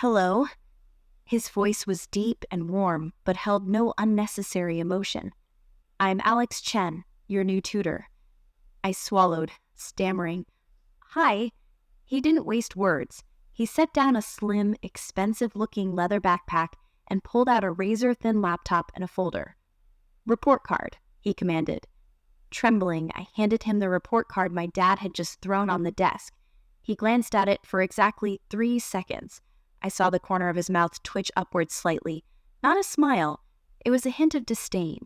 Hello? His voice was deep and warm, but held no unnecessary emotion. I'm Alex Chen, your new tutor. I swallowed, stammering. Hi. He didn't waste words. He set down a slim, expensive-looking leather backpack and pulled out a razor-thin laptop and a folder. Report card, he commanded. Trembling, I handed him the report card my dad had just thrown on the desk. He glanced at it for exactly 3 seconds. I saw the corner of his mouth twitch upward slightly. Not a smile. It was a hint of disdain.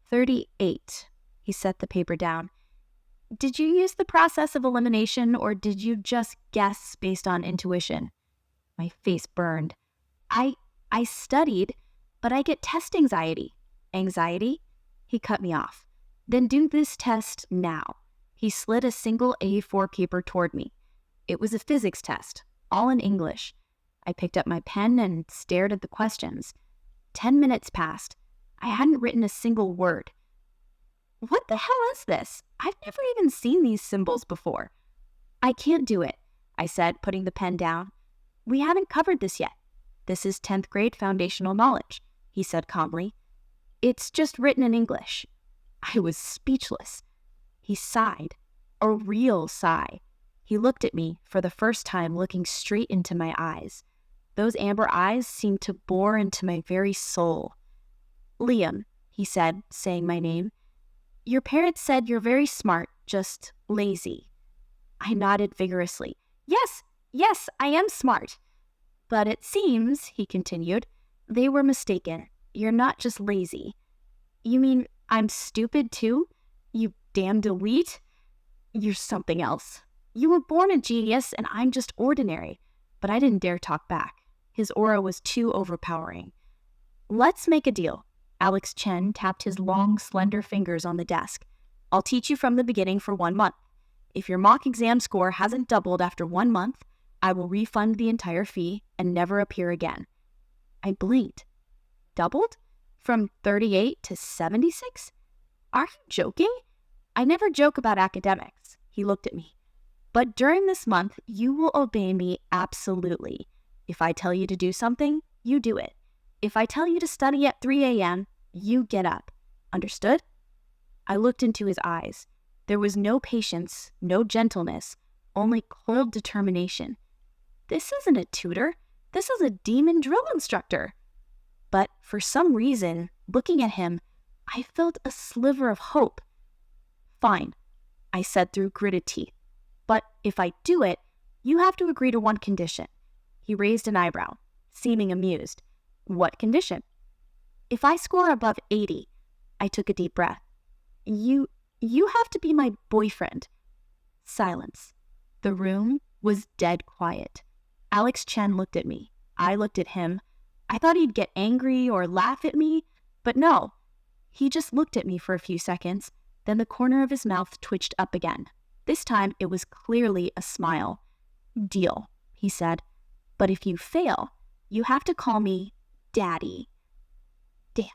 38. He set the paper down. Did you use the process of elimination, or did you just guess based on intuition? My face burned. I studied, but I get test anxiety. Anxiety? He cut me off. Then do this test now. He slid a single A4 paper toward me. It was a physics test, all in English. I picked up my pen and stared at the questions. 10 minutes passed. I hadn't written a single word. What the hell is this? I've never even seen these symbols before. I can't do it, I said, putting the pen down. We haven't covered this yet. This is 10th grade foundational knowledge, he said calmly. It's just written in English. I was speechless. He sighed, a real sigh. He looked at me, for the first time looking straight into my eyes. Those amber eyes seemed to bore into my very soul. Liam, he said, saying my name. Your parents said you're very smart, just lazy. I nodded vigorously. Yes, I am smart. But it seems, he continued, they were mistaken. You're not just lazy. You mean I'm stupid too? You damned elite? You're something else. You were born a genius and I'm just ordinary. But I didn't dare talk back. His aura was too overpowering. Let's make a deal. Alex Chen tapped his long, slender fingers on the desk. I'll teach you from the beginning for 1 month. If your mock exam score hasn't doubled after 1 month, I will refund the entire fee and never appear again. I blinked. Doubled? From 38 to 76? Are you joking? I never joke about academics. He looked at me. But during this month, you will obey me absolutely. If I tell you to do something, you do it. If I tell you to study at 3 a.m., you get up. Understood? I looked into his eyes. There was no patience, no gentleness, only cold determination. This isn't a tutor. This is a demon drill instructor. But for some reason, looking at him, I felt a sliver of hope. Fine, I said through gritted teeth. But if I do it, you have to agree to one condition. He raised an eyebrow, seeming amused. What condition? If I score above 80, I took a deep breath. You have to be my boyfriend. Silence. The room was dead quiet. Alex Chen looked at me. I looked at him. I thought he'd get angry or laugh at me, but no. He just looked at me for a few seconds, then the corner of his mouth twitched up again. This time it was clearly a smile. Deal, he said. But if you fail, you have to call me Daddy. Damn,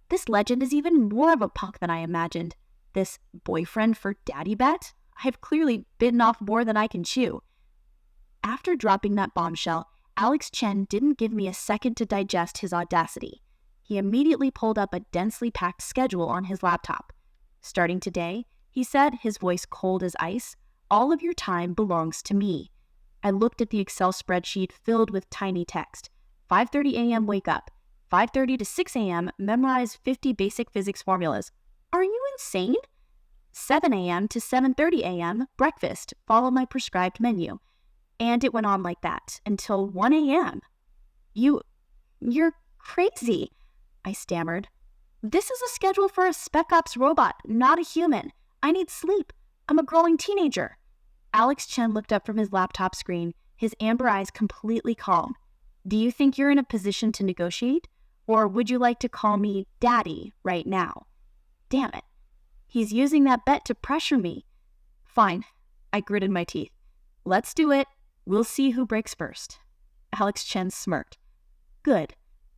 this legend is even more of a punk than I imagined. This boyfriend for daddy bet? I've clearly bitten off more than I can chew. After dropping that bombshell, Alex Chen didn't give me a second to digest his audacity. He immediately pulled up a densely packed schedule on his laptop. Starting today, he said, his voice cold as ice, all of your time belongs to me. I looked at the Excel spreadsheet filled with tiny text. 5:30 a.m. wake up. 5:30 to 6 a.m. memorize 50 basic physics formulas. Are you insane? 7 a.m. to 7:30 a.m. breakfast. Follow my prescribed menu. And it went on like that until 1 a.m. You're crazy, I stammered. This is a schedule for a Spec Ops robot, not a human. I need sleep. I'm a growing teenager. Alex Chen looked up from his laptop screen, his amber eyes completely calm. Do you think you're in a position to negotiate? Or would you like to call me Daddy right now? Damn it. He's using that bet to pressure me. Fine. I gritted my teeth. Let's do it. We'll see who breaks first. Alex Chen smirked. Good.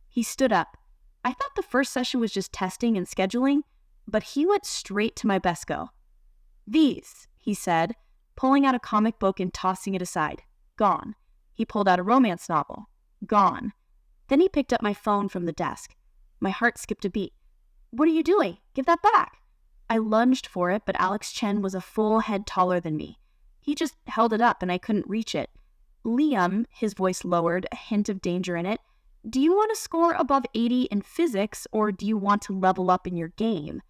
He stood up. I thought the first session was just testing and scheduling, but he went straight to my best go. These, he said, pulling out a comic book and tossing it aside. Gone. He pulled out a romance novel. Gone. Then he picked up my phone from the desk. My heart skipped a beat. What are you doing? Give that back. I lunged for it, but Alex Chen was a full head taller than me. He just held it up and I couldn't reach it. Liam, his voice lowered, a hint of danger in it, do you want to score above 80 in physics or do you want to level up in your game?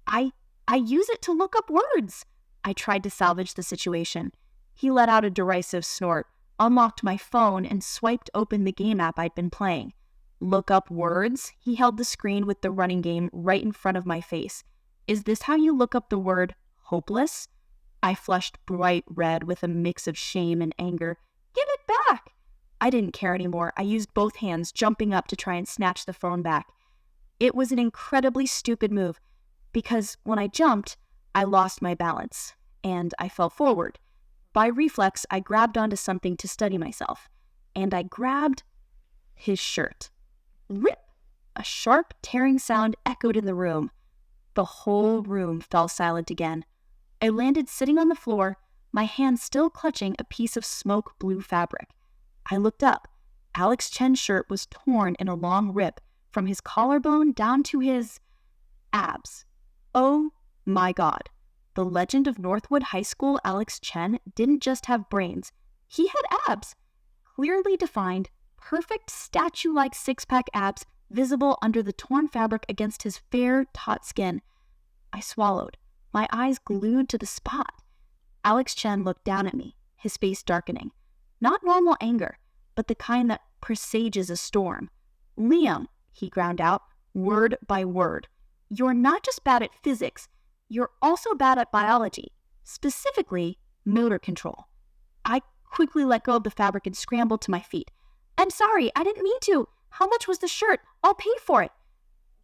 I use it to look up words. I tried to salvage the situation. He let out a derisive snort, unlocked my phone, and swiped open the game app I'd been playing. Look up words? He held the screen with the running game right in front of my face. Is this how you look up the word hopeless? I flushed bright red with a mix of shame and anger. Give it back! I didn't care anymore. I used both hands, jumping up to try and snatch the phone back. It was an incredibly stupid move, because when I jumped, I lost my balance, and I fell forward. By reflex, I grabbed onto something to steady myself, and I grabbed his shirt. Rip! A sharp, tearing sound echoed in the room. The whole room fell silent again. I landed sitting on the floor, my hand still clutching a piece of smoke blue fabric. I looked up. Alex Chen's shirt was torn in a long rip from his collarbone down to his abs. Oh my God. The legend of Northwood High School Alex Chen didn't just have brains. He had abs. Clearly defined, perfect statue-like six-pack abs visible under the torn fabric against his fair, taut skin. I swallowed, my eyes glued to the spot. Alex Chen looked down at me, his face darkening. Not normal anger, but the kind that presages a storm. Liam, he ground out, word by word. You're not just bad at physics, you're also bad at biology, specifically motor control. I quickly let go of the fabric and scrambled to my feet. I'm sorry, I didn't mean to. How much was the shirt? I'll pay for it.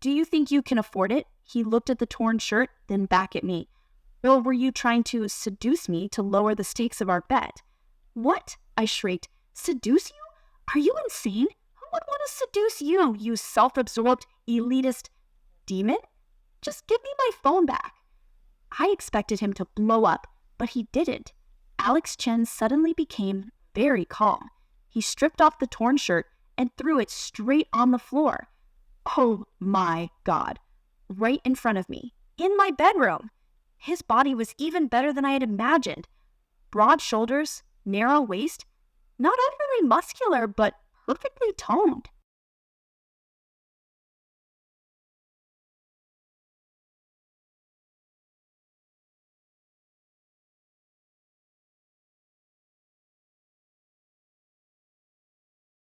Do you think you can afford it? He looked at the torn shirt, then back at me. Or were you trying to seduce me to lower the stakes of our bet? What? I shrieked. Seduce you? Are you insane? Who would want to seduce you, you self-absorbed, elitist demon? Just give me my phone back. I expected him to blow up, but he didn't. Alex Chen suddenly became very calm. He stripped off the torn shirt and threw it straight on the floor. Oh my God. Right in front of me, in my bedroom. His body was even better than I had imagined. Broad shoulders, narrow waist, not overly muscular, but perfectly toned.